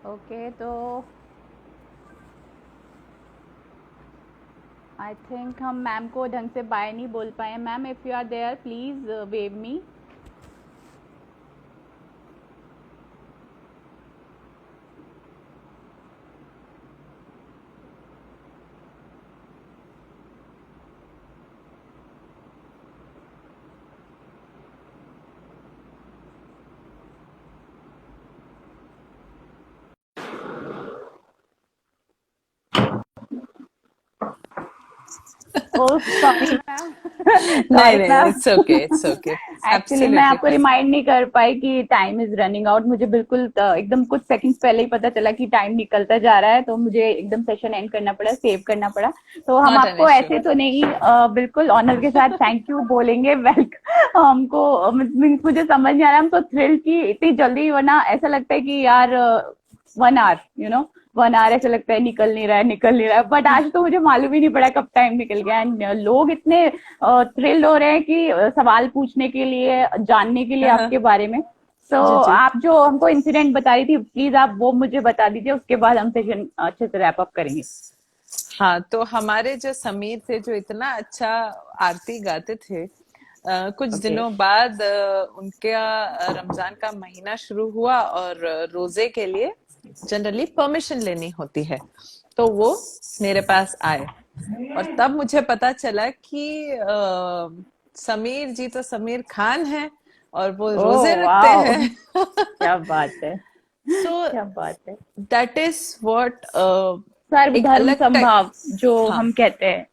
Okay, तो I think हम ma'am को ढंग से बाय नहीं बोल पाए। Ma'am, if you are there please wave me. Oh sorry ma'am. नहीं सॉरी नहीं, ma'am. It's okay, it's okay, actually मैं एब्सोल्युटली आपको फाइन। रिमाइंड नहीं कर पाई कि टाइम इज रनिंग आउट। मुझे बिल्कुल एकदम कुछ सेकंड्स पहले ही पता चला कि टाइम निकलता जा रहा है, तो मुझे एकदम सेशन एंड करना पड़ा, सेव करना पड़ा। तो हम नॉट एन आपको इश्यू। ऐसे तो नहीं, बिल्कुल ऑनर के साथ थैंक यू बोलेंगे। वेलकम। हमको मीन्स मुझे समझ नहीं आ रहा, हम तो थ्रिल की इतनी जल्दी, वरना ऐसा लगता है कि यार 1 आवर, 1 आवर ऐसा लगता है निकल नहीं रहा है, निकल नहीं रहा है। बट आज तो मुझे मालूम ही नहीं पड़ा कब टाइम निकल गया। एंड लोग इतने थ्रिल हो रहे हैं कि सवाल पूछने के लिए, जानने के लिए हाँ हाँ। आपके बारे में। तो जी जी। आप जो हमको इंसिडेंट बता रही थी, प्लीज आप वो मुझे बता दीजिए, उसके बाद हम सेशन अच्छे से रैप अप करेंगे। हाँ, तो हमारे जो समीर थे, जो इतना अच्छा आरती गाते थे, कुछ ओके। दिनों बाद उनका रमजान का महीना शुरू हुआ और रोजे के लिए जनरली परमिशन लेनी होती है। तो वो मेरे पास आए और तब मुझे पता चला कि समीर जी तो समीर खान है और वो रोजे ओह रखते वाओ। हैं। क्या बात है। सो क्या बात है। दैट इज व्हाट, एक सर्वधर्म अलग टाइप। संभाव जो हाँ हम कहते हैं।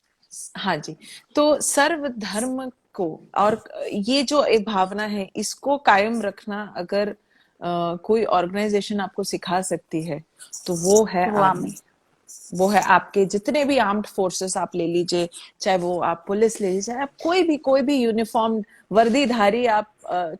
हाँ जी। तो सर्व धर्म को, और ये जो एक भावना है, इसको कायम रखना अगर कोई ऑर्गेनाइजेशन आपको सिखा सकती है तो वो है वो आर्मी। आमीन। वो है आपके जितने भी आर्म्ड फोर्सेस आप ले लीजिए, चाहे वो आप पुलिस ले लीजिए, चाहे आप कोई भी यूनिफॉर्म वर्दीधारी, आप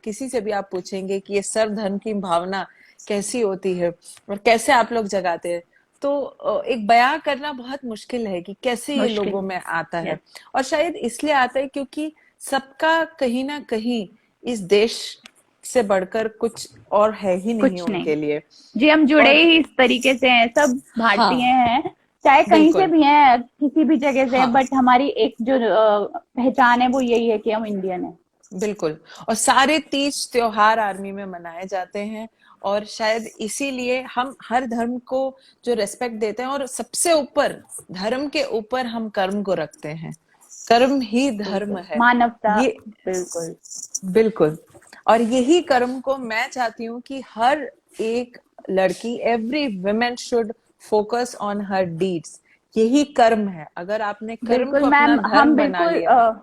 किसी से भी आप पूछेंगे कि ये सर्वधर्म की भावना कैसी होती है और कैसे आप लोग जगाते हैं, तो एक बयां करना बहुत मुश्किल है कि कैसे ये मुश्किल। लोगों में आता है। यस। और शायद इसलिए आता है क्योंकि सबका कहीं ना कहीं इस देश से बढ़कर कुछ और है ही नहीं कुछ नहीं। उनके लिए। जी, हम जुड़े और ही इस तरीके से हैं, सब भारतीय हाँ, हैं, चाहे कहीं से बिल्कुल। भी हैं, किसी भी जगह से हैं, हाँ, बट हमारी एक जो पहचान है वो यही है कि हम इंडियन हैं। बिल्कुल। और सारे तीज त्योहार आर्मी में मनाए जाते हैं और शायद इसीलिए हम हर धर्म को जो रेस्पेक्ट देते हैं, और सबसे ऊपर, धर्म के ऊपर हम कर्म को रखते हैं। कर्म ही धर्म बिल्कुल है। मानवता। ये बिल्कुल। बिल्कुल। और यही कर्म को मैं चाहती हूँ कि हर एक लड़की, every women should focus on her deeds. यही कर्म है। अगर आपने कर्म बिल्कुल को अपना मैम, हम धर्म बना बिल्कुल लिया।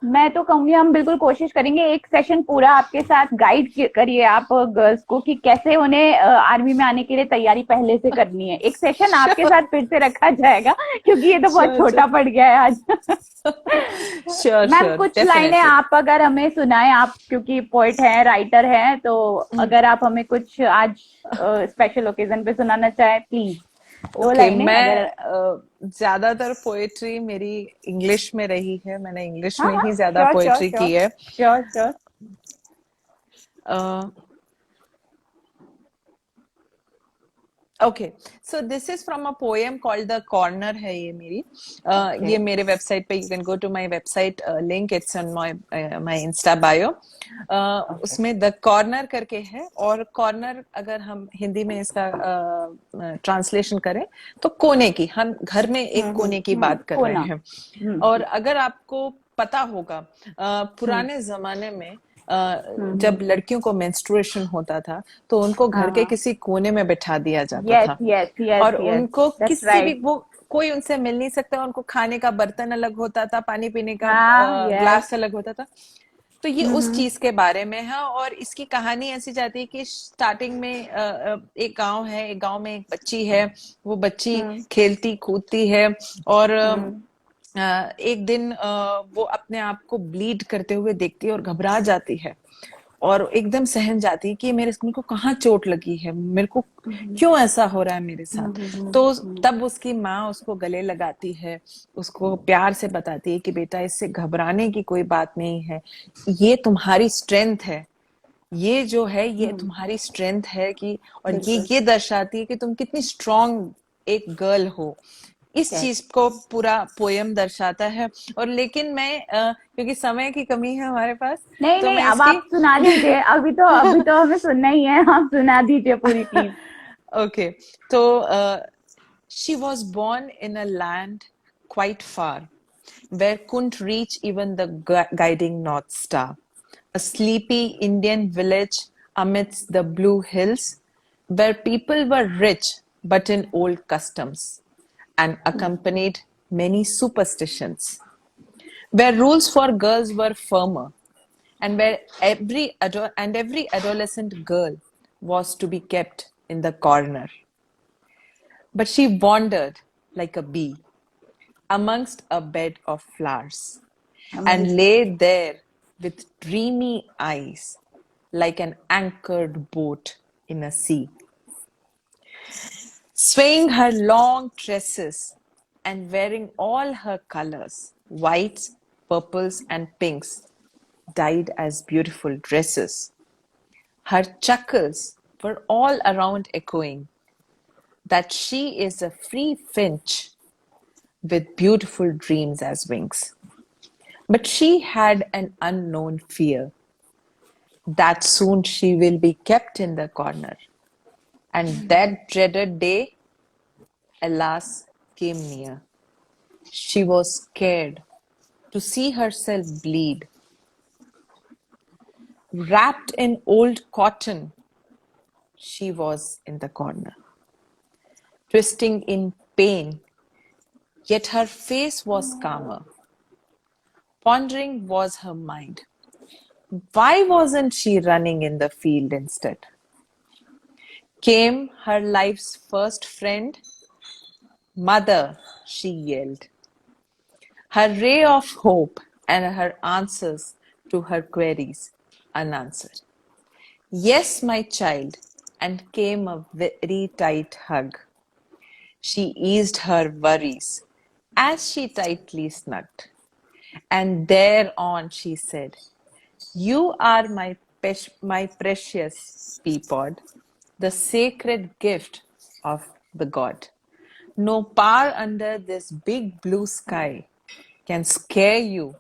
मैं तो कहूंगी हम बिल्कुल कोशिश करेंगे एक सेशन पूरा आपके साथ गाइड करिए आप गर्ल्स को कि कैसे उन्हें आर्मी में आने के लिए तैयारी पहले से करनी है। एक सेशन आपके श्योर, साथ फिर से रखा जाएगा, क्योंकि ये तो बहुत श्योर, छोटा पड़ गया है आज। श्योर, मैम, श्योर, कुछ लाइनें डेफिनेटली। आप अगर हमें सुनाएं, आप क्योंकि पोइट हैं, राइटर हैं, तो अगर आप हमें कुछ आज स्पेशल ओकेजन पे सुनाना चाहें प्लीज, वो ओके, लाइनें मैं अगर। ज्यादातर पोएट्री मेरी इंग्लिश में रही है। मैंने इंग्लिश हाँ में हाँ, ही ज्यादा श्योर श्योर पोएट्री श्योर। की है। Sure sure. Okay, so this is from a poem called the corner, है ये मेरी। ओके। ये मेरे वेबसाइट पे, you can go to my website link, it's on my my insta bio. Okay. उसमें the corner करके है, और कॉर्नर अगर हम हिंदी में इसका ट्रांसलेशन करें तो कोने की, हम घर में एक कोने की बात कर रहे कोना। हैं। और हम्म। अगर आपको पता होगा, हम्म। पुराने जमाने में हम्म। जब लड़कियों को मेंस्ट्रुएशन होता था तो उनको घर हाँ के हाँ। किसी कोने में बिठा दिया जाता यस था। यस यस और यस। उनको दैट्स किसी भी, राइट। वो कोई उनसे मिल नहीं सकता, उनको खाने का बर्तन अलग होता था, पानी पीने का हाँ यस। ग्लास अलग होता था। तो ये उस हम्म। चीज के बारे में है, और इसकी कहानी ऐसी जाती है कि स्टार्टिंग में एक गांव है, एक गांव में एक बच्ची है। वो बच्ची हम्म। खेलती कूदती है, और हम्म। एक दिन वो अपने आप को ब्लीड करते हुए देखती है और घबरा जाती है, और एकदम सहम जाती है कि मेरे को कहाँ चोट लगी है, मेरे को हम्म। क्यों ऐसा हो रहा है मेरे साथ। तो हम्म। तब उसकी माँ उसको गले लगाती है, उसको प्यार से बताती है कि बेटा, इससे घबराने की कोई बात नहीं है, ये तुम्हारी स्ट्रेंथ है, ये जो है ये तुम्हारी स्ट्रेंथ है कि, और बिल्कुल। ये दर्शाती है कि तुम कितनी स्ट्रांग एक गर्ल हो। इस Yes. चीज को पूरा पोयम दर्शाता है। और लेकिन मैं क्योंकि समय की कमी है हमारे पास, नहीं तो नहीं, मैं अब इसकी आप सुना दीजिए, अभी तो हमें सुनना ही है, आप सुना दीजिए पूरी प्लीज। ओके, तो she was born in a land quite far, where couldn't reach even the guiding North Star. A sleepy Indian village amidst the blue hills, where people were rich but in old customs and accompanied many superstitions, where rules for girls were firmer, and where every adolescent girl was to be kept in the corner. But she wandered like a bee amongst a bed of flowers and Amazing. lay there with dreamy eyes like an anchored boat in a sea. Swaying her long tresses and wearing all her colors, whites, purples, and pinks, dyed as beautiful dresses. Her chuckles were all around echoing that she is a free finch with beautiful dreams as wings. But she had an unknown fear that soon she will be kept in the corner. And that dreaded day, alas, came near. She was scared to see herself bleed. Wrapped in old cotton, she was in the corner, twisting in pain, yet her face was calmer. Pondering was her mind. Why wasn't she running in the field instead? Came her life's first friend, Mother, she yelled, her ray of hope and her answers to her queries unanswered. Yes, my child, and came a very tight hug. She eased her worries as she tightly snugged. And thereon she said, you are my precious pea pod, the sacred gift of the God. No power under this big blue sky can scare you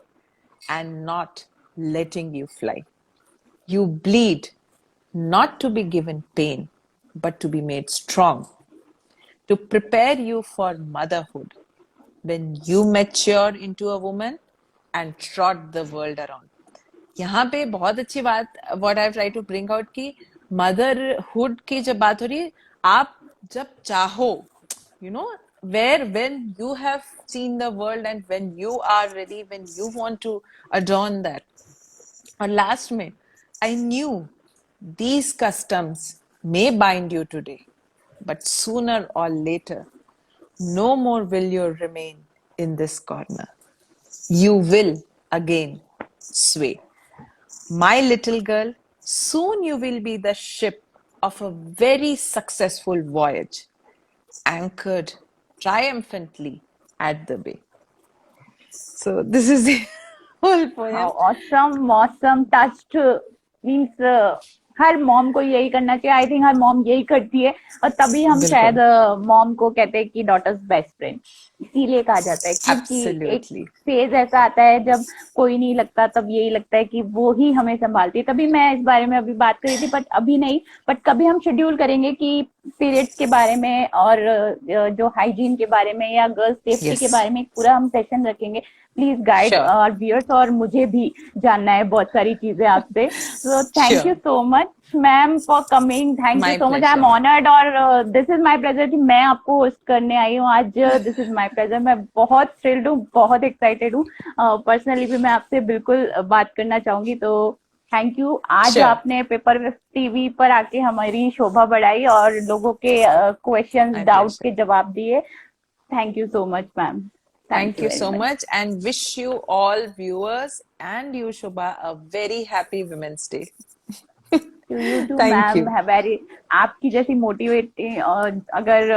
and not letting you fly. You bleed not to be given pain, but to be made strong, to prepare you for motherhood when you mature into a woman and trot the world around. यहाँ पे बहुत अच्छी बात what I try to bring out की motherhood की जब बात हो रही है, आप जब चाहो, you know, where when you have seen the world and when you are ready, when you want to adorn that. और लास्ट में, I knew these customs may bind you today, but sooner or later, no more will you remain in this corner. You will again sway. My little girl, soon you will be the ship of a very successful voyage, anchored triumphantly at the bay. So, this is the whole how poem. Awesome, मॉसम, touched, means हर mom को यही करना चाहिए, I think her mom यही करती है, और तभी हम शायद बिल्कुल. मॉम को कहते हैं कि डॉटर्स बेस्ट फ्रेंड, इसीलिए कहा जाता है, क्योंकि एक Absolutely. फेज ऐसा आता है जब कोई नहीं लगता, तब यही लगता है कि वो ही हमें संभालती है. तभी मैं इस बारे में अभी बात कर रही थी, बट अभी नहीं, बट कभी हम शेड्यूल करेंगे कि पीरियड्स के बारे में और जो हाइजीन के बारे में या गर्ल्स सेफ्टी के Yes. बारे में पूरा हम सेशन रखेंगे. Please guide Sure. Our viewers, और मुझे भी जानना है बहुत सारी चीजें आपसे. So thank you Sure. So much ma'am for coming, thank you My so much, I am pleasure. Honoured, और दिस इज माय प्लेजर कि मैं आपको होस्ट करने आई हूँ आज. दिस इज माय प्लेजर, मैं बहुत थ्रिल्ड हूँ, बहुत एक्साइटेड हूँ. पर्सनली भी मैं आपसे बिल्कुल बात करना चाहूंगी. तो थैंक यू, आज Sure. आपने पेपर टीवी पर आके हमारी शोभा बढ़ाई और लोगों के क्वेश्चंस, My डाउट pleasure. के जवाब दिए. Thank you so much ma'am, thank Thank you you very so much. much and wish you all viewers and you, Shobha, a very happy Women's Day. You too Thank ma'am, you. Very, आपकी जैसी motivating अगर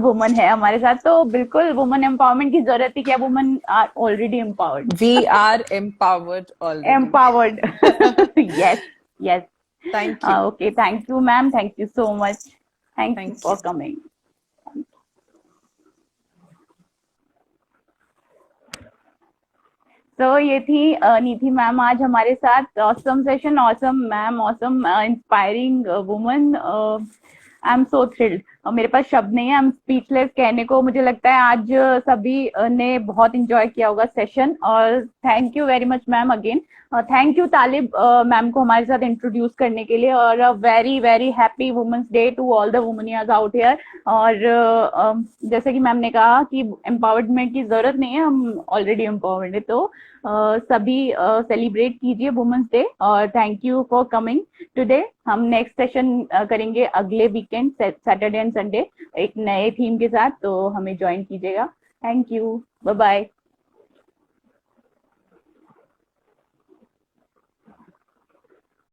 woman है हमारे साथ, तो बिल्कुल woman empowerment की जरूरत है, क्या woman are already empowered. We are empowered already. Empowered. Yes, yes. Thank you. Okay, thank you, ma'am. Thank you so much. Thank you Thank for you. coming. तो ये थी नीति मैम आज हमारे साथ। Awesome session, awesome ma'am, awesome inspiring woman. I am so thrilled. मेरे पास शब्द नहीं है, आई एम स्पीचलेस कहने को। मुझे लगता है आज सभी ने बहुत इंजॉय किया होगा सेशन। और thank you very much ma'am again. Thank you Talib ma'am को हमारे साथ इंट्रोड्यूस करने के लिए। और very very happy women's day to all the वुमनियाज आउट हियर। और जैसे कि मैम ने कहा कि एम्पावरमेंट की जरूरत नहीं है, हम ऑलरेडी एम्पावर्ड है। तो सभी सेलिब्रेट कीजिए वुमेन्स डे। और thank you for coming today. हम नेक्स्ट सेशन करेंगे अगले वीकेंड, सैटरडे एंड संडे, एक नए थीम के साथ। तो हमें ज्वाइन कीजिएगा। Thank you, bye bye.